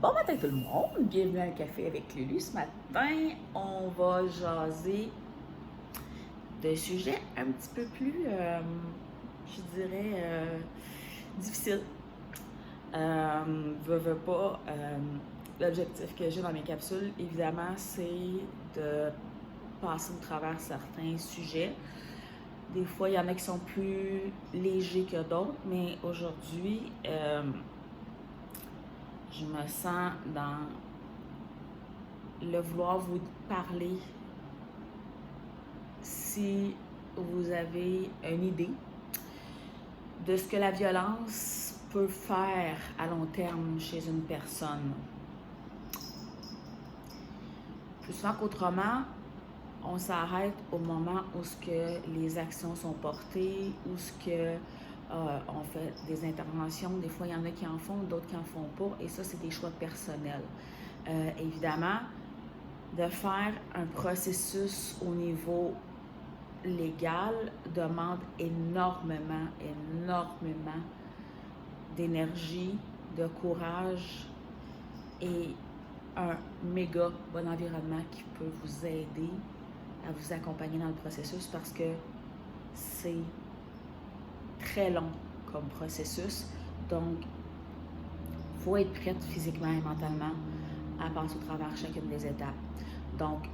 Bon matin tout le monde, bienvenue à un café avec Lulu. Ce matin, on va jaser de sujets un petit peu plus, je dirais, difficiles. Veux pas, l'objectif que j'ai dans mes capsules, évidemment, c'est de passer au travers certains sujets. Des fois, il y en a qui sont plus légers que d'autres, mais aujourd'hui, je me sens dans le vouloir vous parler si vous avez une idée de ce que la violence peut faire à long terme chez une personne. Plus souvent qu'autrement, on s'arrête au moment où ce que les actions sont portées, où ce que on fait des interventions. Des fois, il y en a qui en font, d'autres qui en font pas, et ça, c'est des choix personnels. Évidemment, de faire un processus au niveau légal demande énormément d'énergie, de courage et un méga bon environnement qui peut vous aider à vous accompagner dans le processus parce que c'est très long comme processus. Donc, il faut être prête physiquement et mentalement à passer au travers chacune des étapes. Donc,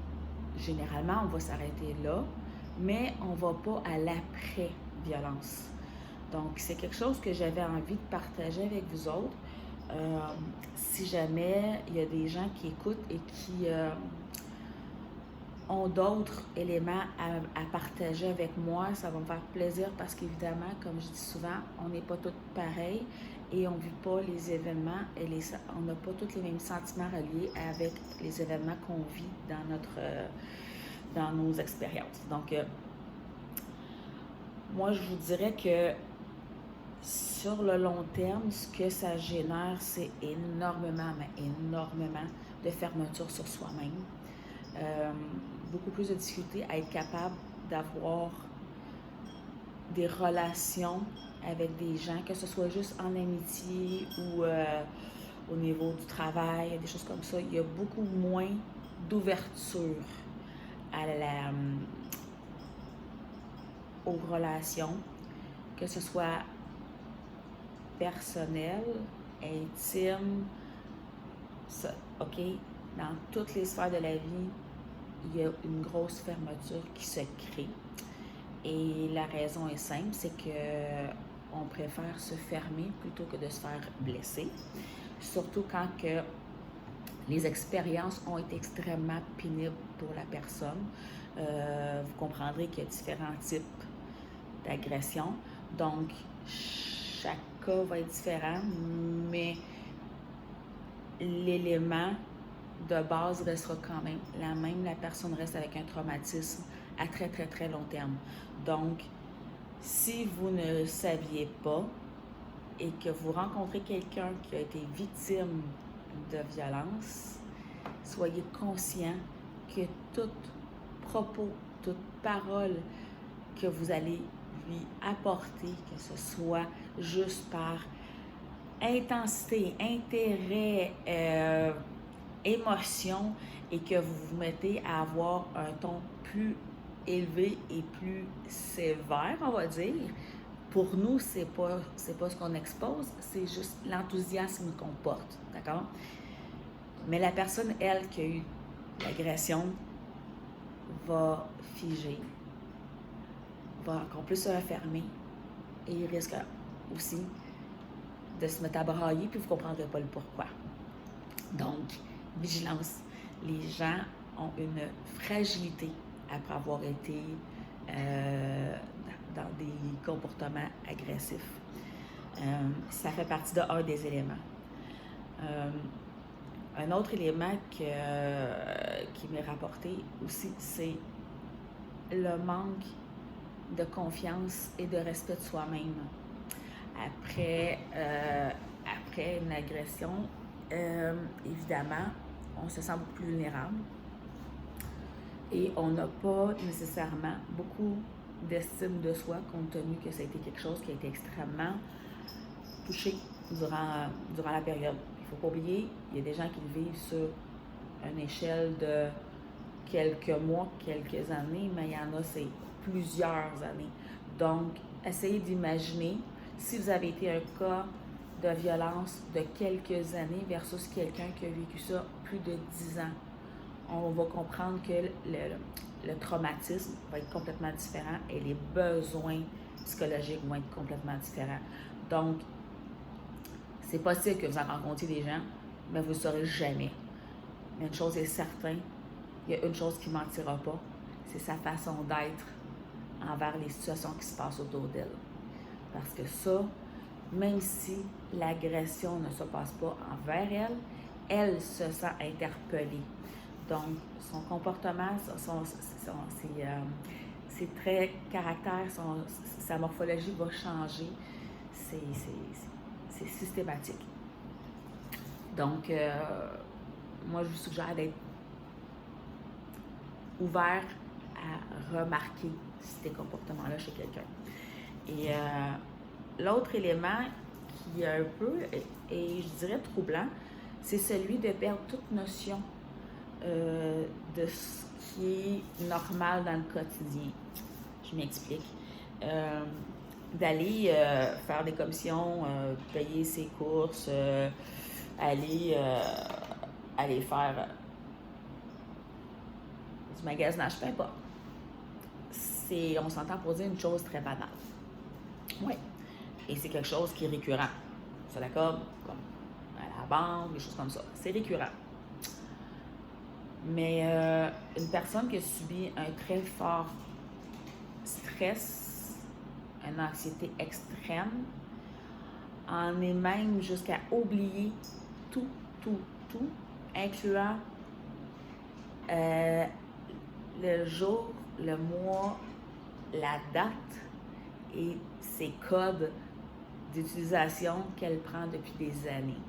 généralement, on va s'arrêter là, mais on ne va pas à l'après-violence. Donc, c'est quelque chose que j'avais envie de partager avec vous autres. Si jamais il y a des gens qui écoutent et qui ont d'autres éléments à partager avec moi, ça va me faire plaisir parce qu'évidemment, comme je dis souvent, on n'est pas toutes pareilles et on ne vit pas les événements et on n'a pas tous les mêmes sentiments reliés avec les événements qu'on vit dans nos expériences. Donc, moi, je vous dirais que sur le long terme, ce que ça génère, c'est énormément de fermeture sur soi-même. Beaucoup plus de difficulté à être capable d'avoir des relations avec des gens, que ce soit juste en amitié ou au niveau du travail, des choses comme ça. Il y a beaucoup moins d'ouverture aux relations, que ce soit personnel, intime, ça, OK? Dans toutes les sphères de la vie, il y a une grosse fermeture qui se crée. Et la raison est simple, c'est que on préfère se fermer plutôt que de se faire blesser. Surtout quand que les expériences ont été extrêmement pénibles pour la personne. Vous comprendrez qu'il y a différents types d'agressions. Donc, chaque cas va être différent, mais l'élément de base restera quand même la même. La personne reste avec un traumatisme à très long terme. Donc, si vous ne le saviez pas et que vous rencontrez quelqu'un qui a été victime de violence, soyez conscient que tout propos, toute parole que vous allez lui apporter, que ce soit juste par intensité, intérêt, émotion, et que vous vous mettez à avoir un ton plus élevé et plus sévère, on va dire. Pour nous, c'est pas ce qu'on expose, c'est juste l'enthousiasme qu'on porte, d'accord? Mais la personne, elle, qui a eu l'agression, va figer, va encore plus se refermer et il risque aussi de se mettre à brailler, puis vous ne comprendrez pas le pourquoi. Donc, vigilance. Les gens ont une fragilité après avoir été dans des comportements agressifs. Ça fait partie d'un des éléments. Un autre élément qui m'est rapporté aussi, c'est le manque de confiance et de respect de soi-même. Après une agression, évidemment, on se sent beaucoup plus vulnérable et on n'a pas nécessairement beaucoup d'estime de soi compte tenu que ça a été quelque chose qui a été extrêmement touché durant la période. Il faut pas oublier, il y a des gens qui le vivent sur une échelle de quelques mois, quelques années, mais il y en a, c'est plusieurs années. Donc, essayez d'imaginer si vous avez été un cas de violence de quelques années versus quelqu'un qui a vécu ça plus de 10 ans. On va comprendre que le traumatisme va être complètement différent et les besoins psychologiques vont être complètement différents. Donc, c'est possible que vous en rencontriez des gens, mais vous ne le saurez jamais. Mais une chose est certaine, il y a une chose qui ne mentira pas, c'est sa façon d'être envers les situations qui se passent autour d'elle. Parce que ça, même si l'agression ne se passe pas envers elle, elle se sent interpellée. Donc, son comportement, ses traits, caractères, sa morphologie va changer. C'est systématique. Donc, moi, je vous suggère d'être ouvert à remarquer ces comportements-là chez quelqu'un. Et l'autre élément qui est un peu, et je dirais troublant, c'est celui de perdre toute notion de ce qui est normal dans le quotidien. Je m'explique. D'aller faire des commissions, payer ses courses, aller faire du magasinage, peu importe. On s'entend pour dire une chose très banale. Oui. Et c'est quelque chose qui est récurrent. C'est d'accord? Comme à la banque, des choses comme ça. C'est récurrent. Mais une personne qui a subi un très fort stress, une anxiété extrême, en est même jusqu'à oublier tout, incluant le jour, le mois, la date et ses codes d'utilisation qu'elle prend depuis des années.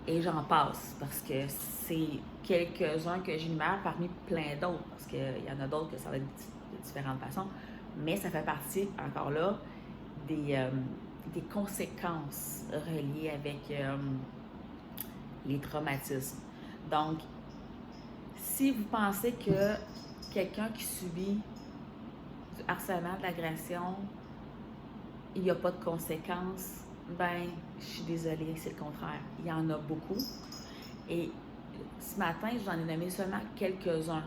Et j'en passe parce que c'est quelques-uns que j'énumère parmi plein d'autres, parce qu'il y en a d'autres que ça va être de différentes façons, mais ça fait partie, encore là, des conséquences reliées avec les traumatismes. Donc, si vous pensez que quelqu'un qui subit du harcèlement, de l'agression, il n'y a pas de conséquences, ben, je suis désolée, c'est le contraire. Il y en a beaucoup. Et ce matin, j'en ai nommé seulement quelques-uns.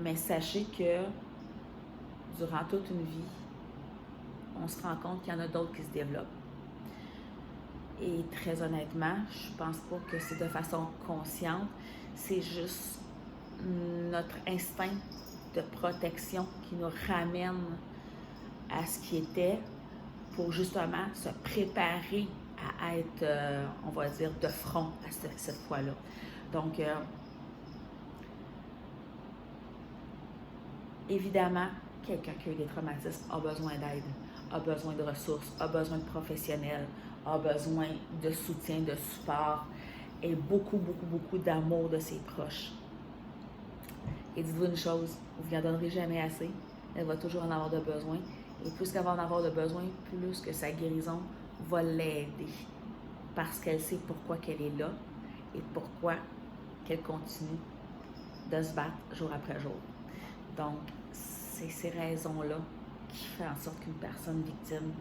Mais sachez que durant toute une vie, on se rend compte qu'il y en a d'autres qui se développent. Et très honnêtement, je pense pas que c'est de façon consciente. C'est juste notre instinct de protection qui nous ramène à ce qui était pour justement se préparer à être, on va dire, de front à cette fois-là. Donc, évidemment, quelqu'un qui a eu des traumatismes a besoin d'aide, a besoin de ressources, a besoin de professionnels, a besoin de soutien, de support et beaucoup d'amour de ses proches. Et dites-vous une chose, vous ne lui en donnerez jamais assez, elle va toujours en avoir de besoin. Et plus qu'elle va en avoir de besoin, plus que sa guérison va l'aider. Parce qu'elle sait pourquoi qu'elle est là et pourquoi qu'elle continue de se battre jour après jour. Donc, c'est ces raisons-là qui font en sorte qu'une personne victime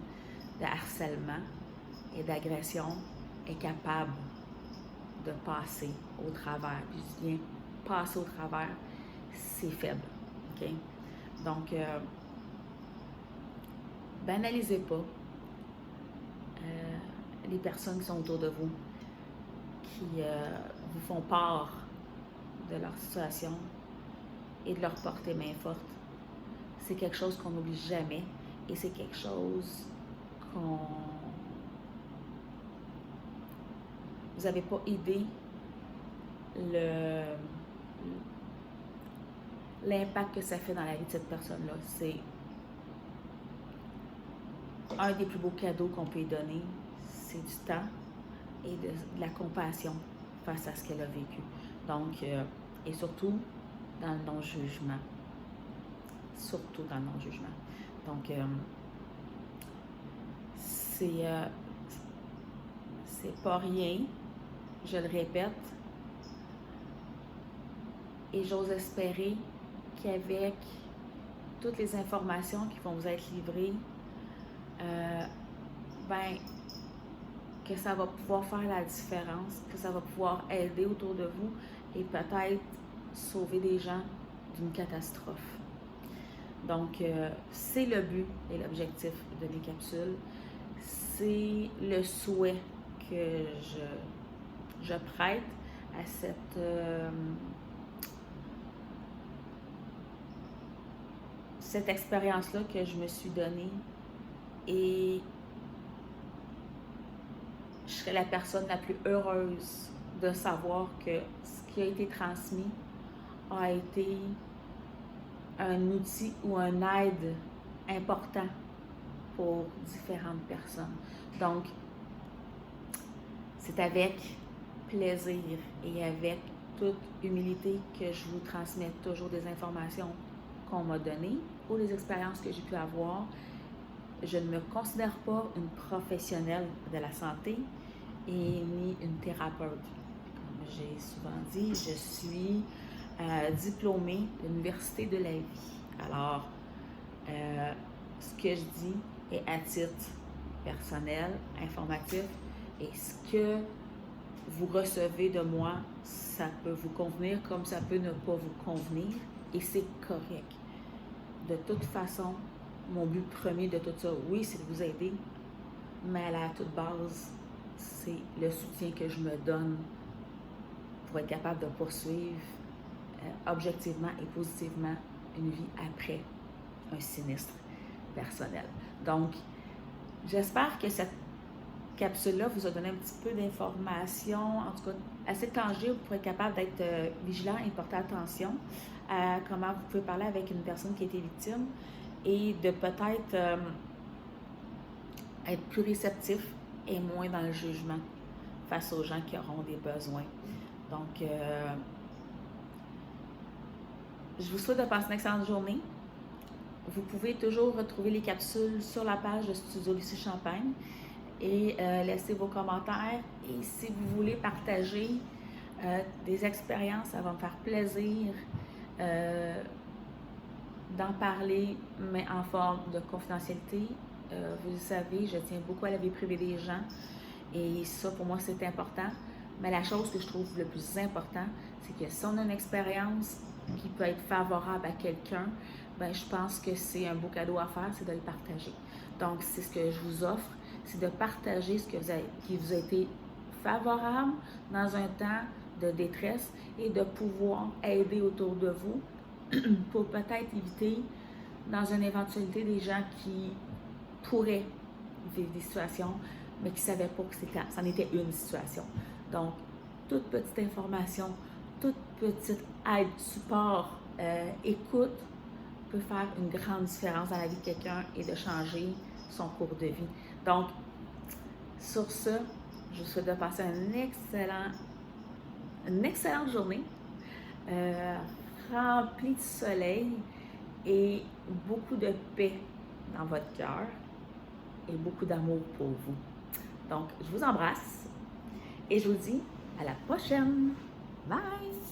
de harcèlement et d'agression est capable de passer au travers. Puis je dis bien passer au travers, c'est faible. OK? Donc, banalisez pas les personnes qui sont autour de vous, qui vous font part de leur situation et de leur porter main forte. C'est quelque chose qu'on n'oublie jamais et c'est quelque chose qu'on... Vous n'avez pas idée l'impact que ça fait dans la vie de cette personne-là. C'est un des plus beaux cadeaux qu'on peut lui donner, c'est du temps et de la compassion face à ce qu'elle a vécu. Donc, et surtout dans le non-jugement. Surtout dans le non-jugement. Donc, c'est pas rien je le répète, et j'ose espérer qu'avec toutes les informations qui vont vous être livrées, que ça va pouvoir faire la différence, que ça va pouvoir aider autour de vous et peut-être sauver des gens d'une catastrophe. Donc, c'est le but et l'objectif de mes capsules. C'est le souhait que je prête à cette expérience-là que je me suis donnée, et je serais la personne la plus heureuse de savoir que ce qui a été transmis a été un outil ou un aide important pour différentes personnes. Donc, c'est avec plaisir et avec toute humilité que je vous transmets toujours des informations qu'on m'a données ou des expériences que j'ai pu avoir. Je ne me considère pas une professionnelle de la santé et ni une thérapeute. Comme j'ai souvent dit, je suis diplômée de l'Université de la vie. Alors, ce que je dis est à titre personnel, informatif, et ce que vous recevez de moi, ça peut vous convenir comme ça peut ne pas vous convenir, et c'est correct. De toute façon, mon but premier de tout ça, oui, c'est de vous aider, mais à la toute base, c'est le soutien que je me donne pour être capable de poursuivre objectivement et positivement une vie après un sinistre personnel. Donc, j'espère que cette capsule-là vous a donné un petit peu d'informations, en tout cas assez tangible pour être capable d'être vigilant et porter attention à comment vous pouvez parler avec une personne qui a été victime et de peut-être être plus réceptif et moins dans le jugement face aux gens qui auront des besoins. Donc, je vous souhaite de passer une excellente journée. Vous pouvez toujours retrouver les capsules sur la page de Studio Lucie Champagne et laisser vos commentaires. Et si vous voulez partager des expériences, ça va me faire plaisir d'en parler, mais en forme de confidentialité. Vous le savez, je tiens beaucoup à la vie privée des gens et ça, pour moi, c'est important. Mais la chose que je trouve le plus important, c'est que si on a une expérience qui peut être favorable à quelqu'un, ben, je pense que c'est un beau cadeau à faire, c'est de le partager. Donc, c'est ce que je vous offre, c'est de partager ce qui vous a été favorable dans un temps de détresse et de pouvoir aider autour de vous pour peut-être éviter, dans une éventualité, des gens qui pourraient vivre des situations, mais qui ne savaient pas que c'en était une situation. Donc, toute petite information, toute petite aide, support, écoute peut faire une grande différence dans la vie de quelqu'un et de changer son cours de vie. Donc, sur ce, je vous souhaite de passer une excellente journée, remplie de soleil et beaucoup de paix dans votre cœur et beaucoup d'amour pour vous. Donc, je vous embrasse et je vous dis à la prochaine. Bye!